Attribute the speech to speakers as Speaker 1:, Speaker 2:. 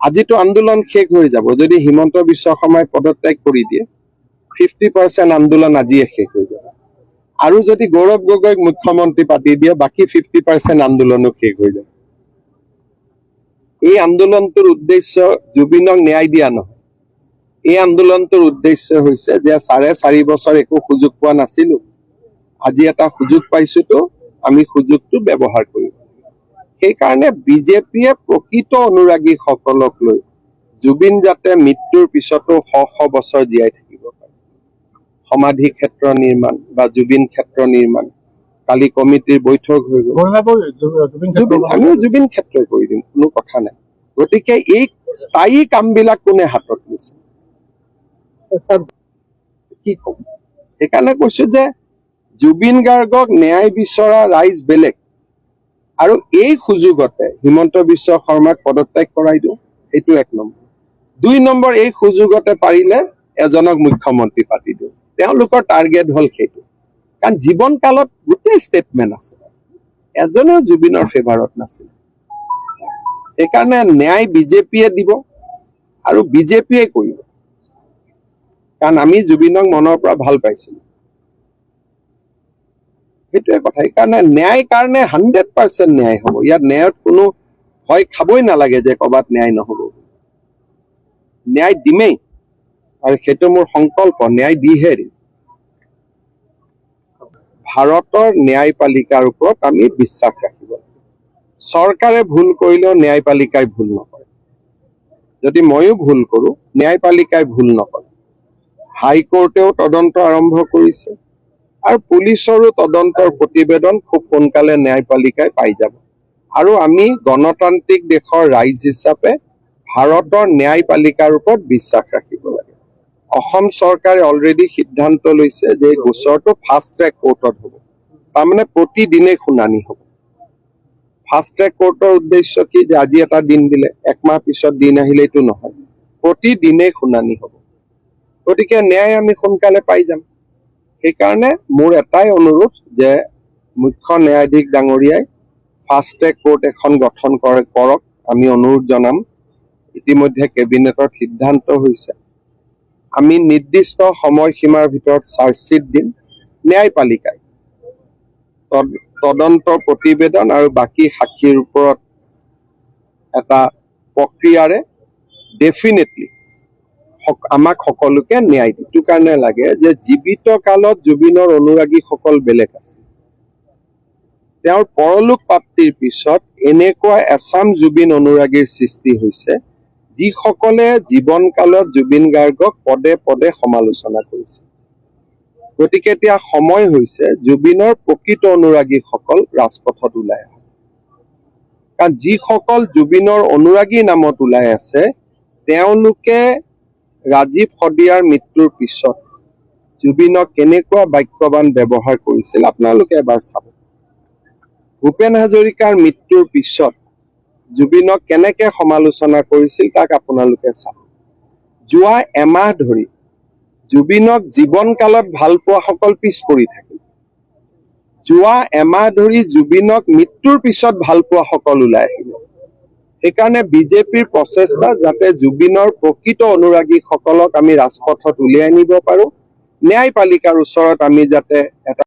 Speaker 1: আজিতো আন্দোলন শেষ হৈ যাব যদি হিমন্ত বিশ্ব শৰ্মাই পদত্যাগ কৰি দিয়ে 50% আন্দোলন আজিয়ে শেষ হৈ যাব আৰু যদি গৌৰৱ গগৈক মুখ্যমন্ত্ৰী পাতি দিয়ে বাকি 50% আন্দোলনো শেষ হৈ যাব এই আন্দোলনটোৰ উদ্দেশ্য জুবিনক ন্যায় দিয়া নহয় এই আন্দোলনটোৰ উদ্দেশ্য হৈছে যে 4.5 বছৰ একো সুযোগ পোৱা নাছিলো আজি এটা সুযোগ পাইছোতো আমি সুযোগটো ব্যৱহাৰ কৰিম সেই কাৰণে বিজেপিয়ে প্ৰকৃত অনুৰাগী সকলক লৈ জুবিন যাতে মৃত্যুৰ পিছতো শ বছৰ জীয়াই থাকিব পাৰে সমাধি ক্ষেত্ৰ নিৰ্মাণ বা জুবিন ক্ষেত্ৰ নিৰ্মাণ কালি কমিটিৰ বৈঠক হৈ গ'ল আমিও জুবিন ক্ষেত্ৰই কৰি দিম কোনো কথা নাই গতিকে এই স্থায়ী কামবিলাক কোনে হাতত লৈছে কি কম সেইকাৰণে কৈছো যে জুবিন গাৰ্গক ন্যায় বিচৰা ৰাইজ বেলেগ আৰু এই সুযোগতে হিমন্ত বিশ্ব শৰ্মাক পদত্যাগ কৰাই দিওঁ এইটো 1 নম্বৰ 2 নম্বৰ এই সুযোগতে পাৰিলে এজনক মুখ্যমন্ত্ৰী পাতি দিওঁ তেওঁলোকৰ টাৰ্গেট হল সেইটো কাৰণ জীৱন কালত গোটেই ষ্টেটমেন্ট আছে এজনেও জুবিনৰ ফেভাৰত নাছিল সেইকাৰণে ন্যায় বিজেপিয়ে দিব আৰু বিজেপিয়ে কৰিব কাৰণ আমি জুবিনক মনৰ পৰা ভাল পাইছিলো সেইটোৱে কথা সেইকাৰণে ন্যায় কাৰণে 100% ন্যায় হ'ব ইয়াত ন্যায়ত কোনো ভয় খাবই নালাগে যে ক'বাত ন্যায় নহ'ব ন্যায় দিমেই আৰু সেইটো মোৰ সংকল্প ন্যায় দিহে দিম ভাৰতৰ ন্যায়পালিকাৰ ওপৰত আমি বিশ্বাস ৰাখিব চৰকাৰে ভুল কৰিলেও ন্যায়পালিকাই ভুল নকৰে যদি ময়ো ভুল কৰোঁ ন্যায়পালিকাই ভুল নকৰে হাইকোৰ্টেও তদন্ত আৰম্ভ কৰিছে আৰু পুলিচৰো তদন্তৰ প্ৰতিবেদন খুব সোনকালে ন্যায়পালিকাই পাই যাব আৰু আমি গণতান্ত্ৰিক দেশৰ ৰাইজ হিচাপে ভাৰতৰ ন্যায়পালিকাৰ ওপৰত বিশ্বাস ৰাখিব লাগে অসম চৰকাৰে অলৰেডি সিদ্ধান্ত লৈছে যে গোচৰটো ফাষ্ট ট্ৰেক কোৰ্টত হ'ব তাৰমানে প্ৰতিদিনে শুনানি হ'ব ফাষ্ট ট্ৰেক কোৰ্টৰ উদ্দেশ্য কি যে আজি এটা দিন দিলে 1 মাহ পিছত দিন আহিলে এইটো নহয় প্ৰতিদিনে শুনানি হ'ব গতিকে ন্যায় আমি সোনকালে পাই যাম সেইকাৰণে মোৰ এটাই অনুৰোধ যে মুখ্য ন্যায়াধীশ ডাঙৰীয়াই ফাষ্ট ট্ৰেক কোৰ্ট এখন গঠন কৰক আমি অনুৰোধ জনাম ইতিমধ্যে কেবিনেটৰ সিদ্ধান্ত হৈছে আমি নিৰ্দিষ্ট সময়সীমাৰ ভিতৰত চাৰ্জশ্বিট দিম ন্যায়পালিকাই তদন্ত প্ৰতিবেদন আৰু বাকি সাক্ষীৰ ওপৰত এটা প্ৰক্ৰিয়াৰে ডেফিনেটলি আমাক সকলোকে ন্যায় দিটো কাৰণে লাগে যে জীৱিত কালত জুবিনৰ অনুৰাগীসকল বেলেগ আছে তেওঁৰ পৰলোক প্ৰাপ্তিৰ পিছত এনেকুৱা এছাম জুবিন অনুৰাগীৰ সৃষ্টি হৈছে যিসকলে জীৱন কালত জুবিন গাৰ্গক পদে পদে সমালোচনা কৰিছে গতিকে এতিয়া সময় হৈছে জুবিনৰ প্ৰকৃত অনুৰাগীসকল ৰাজপথত ওলাই আহে কাৰণ যিসকল জুবিনৰ অনুৰাগী নামত ওলাই আছে তেওঁলোকে ৰাজীৱ সদিয়াৰ মৃত্যুৰ পিছত জুবিনক কেনেকুৱা বাক্যবান ব্যৱহাৰ কৰিছিল আপোনালোকে এবাৰ চাব ভূপেন হাজৰিকাৰ মৃত্যুৰ পিছত জুবিনক কেনেকৈ সমালোচনা কৰিছিল তাক আপোনালোকে চাব যোৱা এমাহ ধৰি জুবিনক জীৱন কালত ভাল পোৱাসকল পিছ পৰি থাকিল যোৱা এমাহ ধৰি জুবিনক মৃত্যুৰ পিছত ভাল পোৱাসকল ওলাই আহিল সেইকাৰণে বিজেপিৰ প্ৰচেষ্টা যাতে জুবিনৰ প্ৰকৃত অনুৰাগীসকলক আমি ৰাজপথত উলিয়াই নিব পাৰো ন্যায়পালিকাৰ ওচৰত আমি যাতে এটা